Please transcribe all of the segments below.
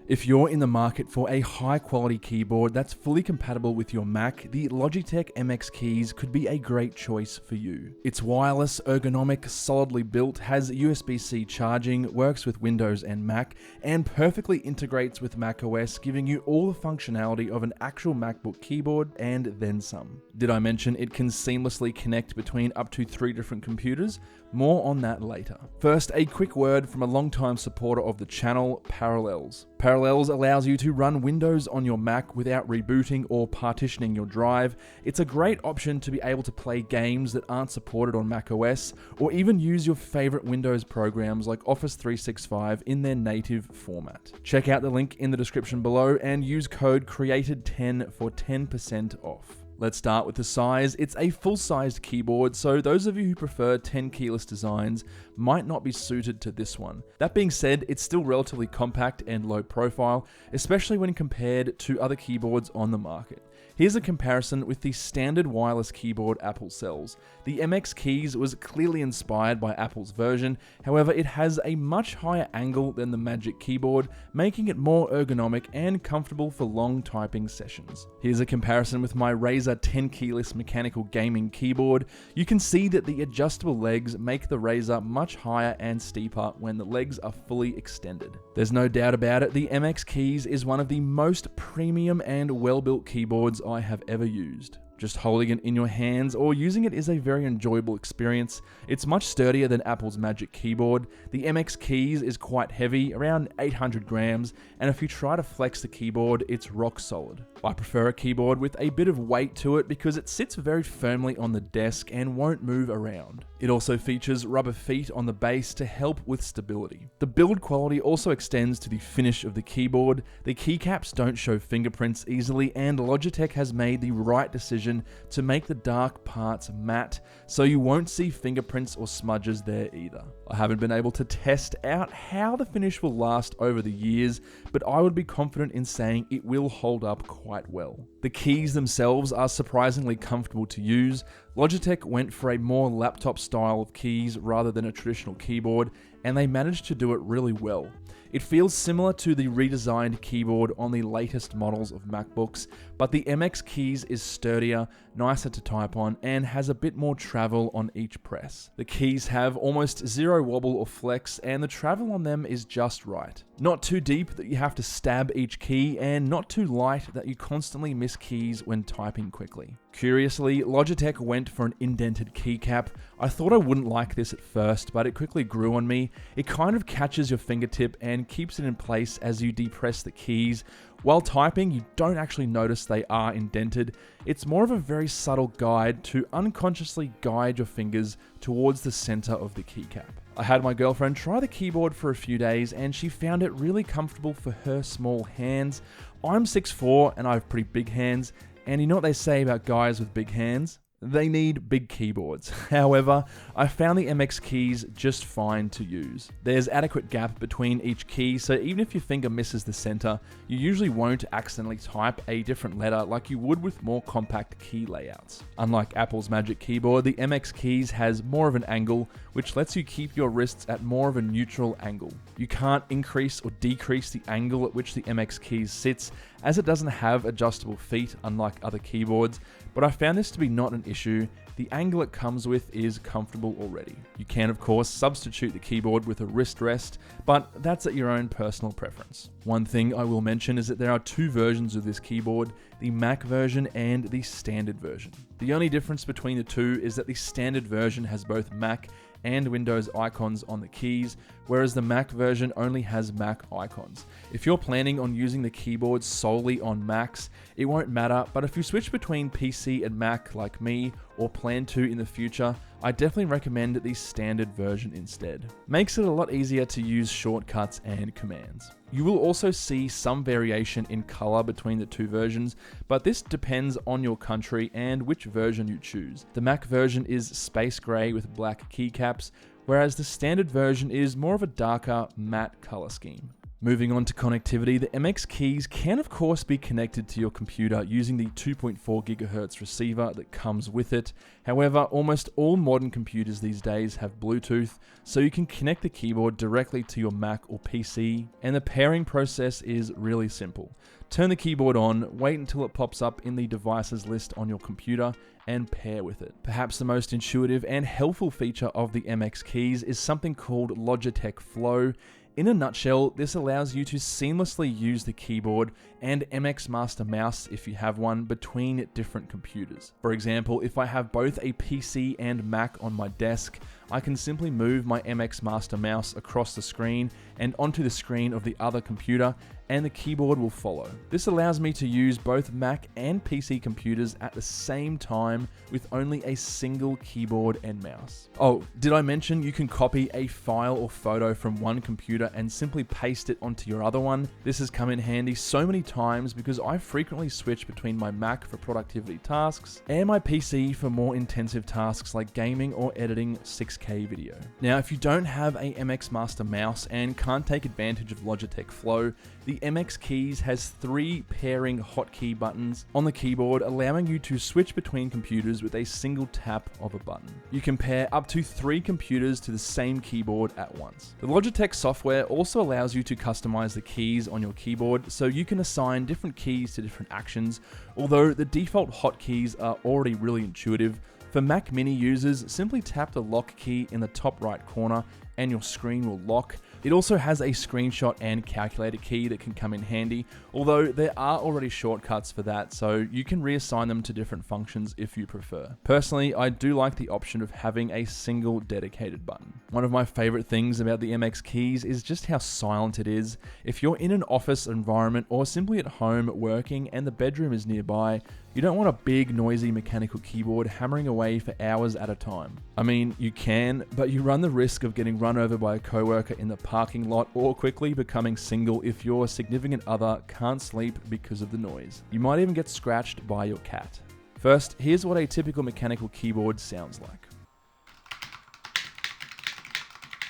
If you're in the market for a high quality keyboard that's fully compatible with your Mac, the Logitech MX Keys could be a great choice for you. It's wireless, ergonomic, solidly built, has USB-C charging, works with Windows and Mac, and perfectly integrates with macOS, giving you all the functionality of an actual MacBook keyboard and then some. Did I mention it can seamlessly connect between up to 3 different computers? More on that later. First, a quick word from a longtime supporter of the channel, Parallels. Parallels allows you to run Windows on your Mac without rebooting or partitioning your drive. It's a great option to be able to play games that aren't supported on macOS, or even use your favorite Windows programs like Office 365 in their native format. Check out the link in the description below and use code CREATED10 for 10% off. Let's start with the size. It's a full-sized keyboard, so those of you who prefer 10 keyless designs might not be suited to this one. That being said, it's still relatively compact and low profile, especially when compared to other keyboards on the market. Here's a comparison with the standard wireless keyboard Apple sells. The MX Keys was clearly inspired by Apple's version, however it has a much higher angle than the Magic Keyboard, making it more ergonomic and comfortable for long typing sessions. Here's a comparison with my Razer 10 keyless mechanical gaming keyboard. You can see that the adjustable legs make the Razer much higher and steeper when the legs are fully extended. There's no doubt about it, the MX Keys is one of the most premium and well-built keyboards I have ever used. Just holding it in your hands or using it is a very enjoyable experience. It's much sturdier than Apple's Magic Keyboard. The MX Keys is quite heavy, around 800 grams, and if you try to flex the keyboard, it's rock solid. I prefer a keyboard with a bit of weight to it because it sits very firmly on the desk and won't move around. It also features rubber feet on the base to help with stability. The build quality also extends to the finish of the keyboard. The keycaps don't show fingerprints easily, and Logitech has made the right decision to make the dark parts matte, so you won't see fingerprints or smudges there either. I haven't been able to test out how the finish will last over the years, but I would be confident in saying it will hold up quite well. The keys themselves are surprisingly comfortable to use. Logitech went for a more laptop style of keys rather than a traditional keyboard, and they managed to do it really well. It feels similar to the redesigned keyboard on the latest models of MacBooks, but the MX Keys is sturdier, nicer to type on, and has a bit more travel on each press. The keys have almost zero wobble or flex, and the travel on them is just right. Not too deep that you have to stab each key, and not too light that you constantly miss keys when typing quickly. Curiously, Logitech went for an indented keycap. I thought I wouldn't like this at first, but it quickly grew on me. It kind of catches your fingertip and keeps it in place as you depress the keys. While typing, you don't actually notice they are indented. It's more of a very subtle guide to unconsciously guide your fingers towards the center of the keycap. I had my girlfriend try the keyboard for a few days and she found it really comfortable for her small hands. I'm 6'4" and I have pretty big hands, and you know what they say about guys with big hands? They need big keyboards. However, I found the MX Keys just fine to use. There's adequate gap between each key, so even if your finger misses the center, you usually won't accidentally type a different letter like you would with more compact key layouts. Unlike Apple's Magic Keyboard, the MX Keys has more of an angle, which lets you keep your wrists at more of a neutral angle. You can't increase or decrease the angle at which the MX Keys sits, as it doesn't have adjustable feet unlike other keyboards, but I found this to be not an issue. The angle it comes with is comfortable already. You can of course substitute the keyboard with a wrist rest, but that's at your own personal preference. One thing I will mention is that there are 2 versions of this keyboard, the Mac version and the standard version. The only difference between the two is that the standard version has both Mac and Windows icons on the keys, whereas the Mac version only has Mac icons. If you're planning on using the keyboard solely on Macs, it won't matter, but if you switch between PC and Mac like me, or plan to in the future, I definitely recommend the standard version instead. Makes it a lot easier to use shortcuts and commands. You will also see some variation in color between the 2 versions, but this depends on your country and which version you choose. The Mac version is space gray with black keycaps, whereas the standard version is more of a darker matte color scheme. Moving on to connectivity, the MX Keys can of course be connected to your computer using the 2.4 GHz receiver that comes with it. However, almost all modern computers these days have Bluetooth, so you can connect the keyboard directly to your Mac or PC, and the pairing process is really simple. Turn the keyboard on, wait until it pops up in the devices list on your computer, and pair with it. Perhaps the most intuitive and helpful feature of the MX Keys is something called Logitech Flow. In a nutshell, this allows you to seamlessly use the keyboard and MX Master mouse, if you have one, between different computers. For example, if I have both a PC and Mac on my desk, I can simply move my MX Master mouse across the screen and onto the screen of the other computer, and the keyboard will follow. This allows me to use both Mac and PC computers at the same time with only a single keyboard and mouse. Oh, did I mention you can copy a file or photo from one computer and simply paste it onto your other one? This has come in handy so many times because I frequently switch between my Mac for productivity tasks and my PC for more intensive tasks like gaming or editing 6K video. Now, if you don't have a MX Master mouse and can't take advantage of Logitech Flow, the MX Keys has 3 pairing hotkey buttons on the keyboard, allowing you to switch between computers with a single tap of a button. You can pair up to 3 computers to the same keyboard at once. The Logitech software also allows you to customize the keys on your keyboard, so you can assign different keys to different actions, although the default hotkeys are already really intuitive. For Mac Mini users, simply tap the lock key in the top right corner and your screen will lock. It also has a screenshot and calculator key that can come in handy, although there are already shortcuts for that, so you can reassign them to different functions if you prefer. Personally, I do like the option of having a single dedicated button. One of my favorite things about the MX Keys is just how silent it is. If you're in an office environment or simply at home working and the bedroom is nearby, you don't want a big, noisy mechanical keyboard hammering away for hours at a time. I mean, you can, but you run the risk of getting run over by a coworker in the parking lot or quickly becoming single if your significant other can't sleep because of the noise. You might even get scratched by your cat. First, here's what a typical mechanical keyboard sounds like.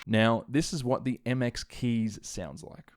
Now, this is what the MX Keys sounds like.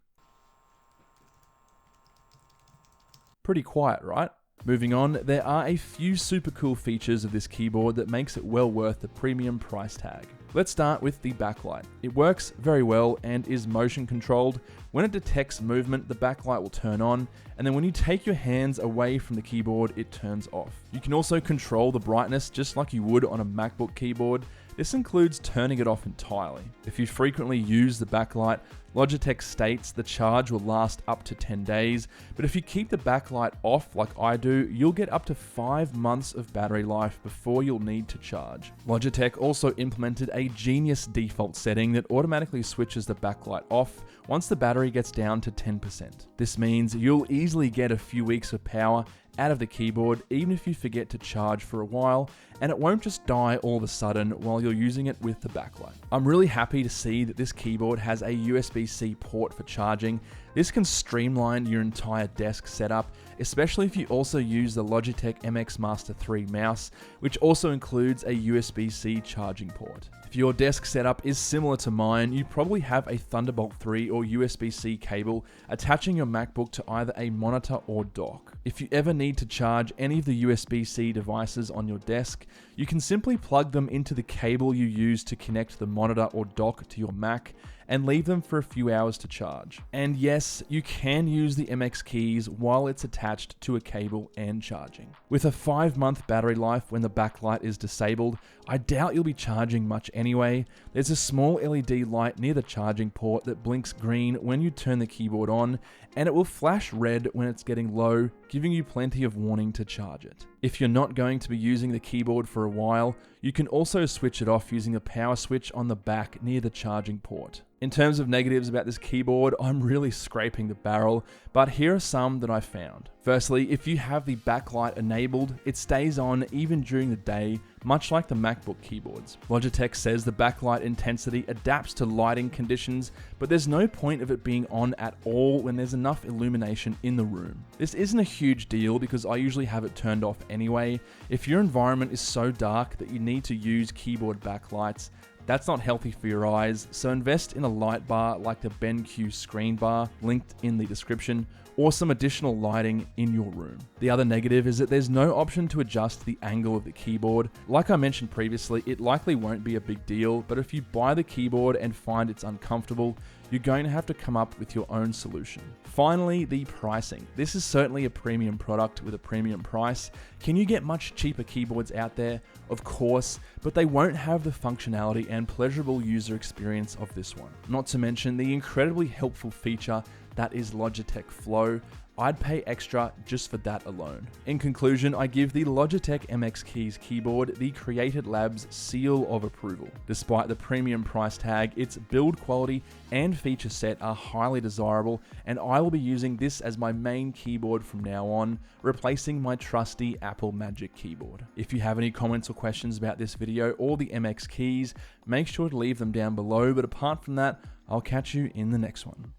Pretty quiet, right? Moving on, there are a few super cool features of this keyboard that makes it well worth the premium price tag. Let's start with the backlight. It works very well and is motion controlled. When it detects movement, the backlight will turn on, and then when you take your hands away from the keyboard, it turns off. You can also control the brightness just like you would on a MacBook keyboard. This includes turning it off entirely. If you frequently use the backlight, Logitech states the charge will last up to 10 days, but if you keep the backlight off like I do, you'll get up to 5 months of battery life before you'll need to charge. Logitech also implemented a genius default setting that automatically switches the backlight off once the battery gets down to 10%. This means you'll easily get a few weeks of power out of the keyboard even if you forget to charge for a while, and it won't just die all of a sudden while you're using it with the backlight. I'm really happy to see that this keyboard has a USB-C port for charging. This can streamline your entire desk setup, especially if you also use the Logitech MX Master 3 mouse, which also includes a USB-C charging port. If your desk setup is similar to mine, you probably have a Thunderbolt 3 or USB-C cable attaching your MacBook to either a monitor or dock. If you ever need to charge any of the USB-C devices on your desk, you can simply plug them into the cable you use to connect the monitor or dock to your Mac and leave them for a few hours to charge. And yes, you can use the MX Keys while it's attached to a cable and charging. With a 5-month battery life when the backlight is disabled, I doubt you'll be charging much anyway. There's a small LED light near the charging port that blinks green when you turn the keyboard on, and it will flash red when it's getting low, giving you plenty of warning to charge it. If you're not going to be using the keyboard for a while, you can also switch it off using a power switch on the back near the charging port. In terms of negatives about this keyboard, I'm really scraping the barrel, but here are some that I found. Firstly, if you have the backlight enabled, it stays on even during the day, much like the MacBook keyboards. Logitech says the backlight intensity adapts to lighting conditions, but there's no point of it being on at all when there's enough illumination in the room. This isn't a huge deal because I usually have it turned off anyway. If your environment is so dark that you need to use keyboard backlights, That's not healthy for your eyes, so invest in a light bar like the BenQ screen bar, linked in the description, or some additional lighting in your room. The other negative is that there's no option to adjust the angle of the keyboard. Like I mentioned previously, it likely won't be a big deal, but if you buy the keyboard and find it's uncomfortable, you're going to have to come up with your own solution. Finally, the pricing. This is certainly a premium product with a premium price. Can you get much cheaper keyboards out there? Of course, but they won't have the functionality and pleasurable user experience of this one. Not to mention the incredibly helpful feature that is Logitech Flow. I'd pay extra just for that alone. In conclusion, I give the Logitech MX Keys keyboard the Created Labs seal of approval. Despite the premium price tag, its build quality and feature set are highly desirable, and I will be using this as my main keyboard from now on, replacing my trusty Apple Magic keyboard. If you have any comments or questions about this video or the MX Keys, make sure to leave them down below, but apart from that, I'll catch you in the next one.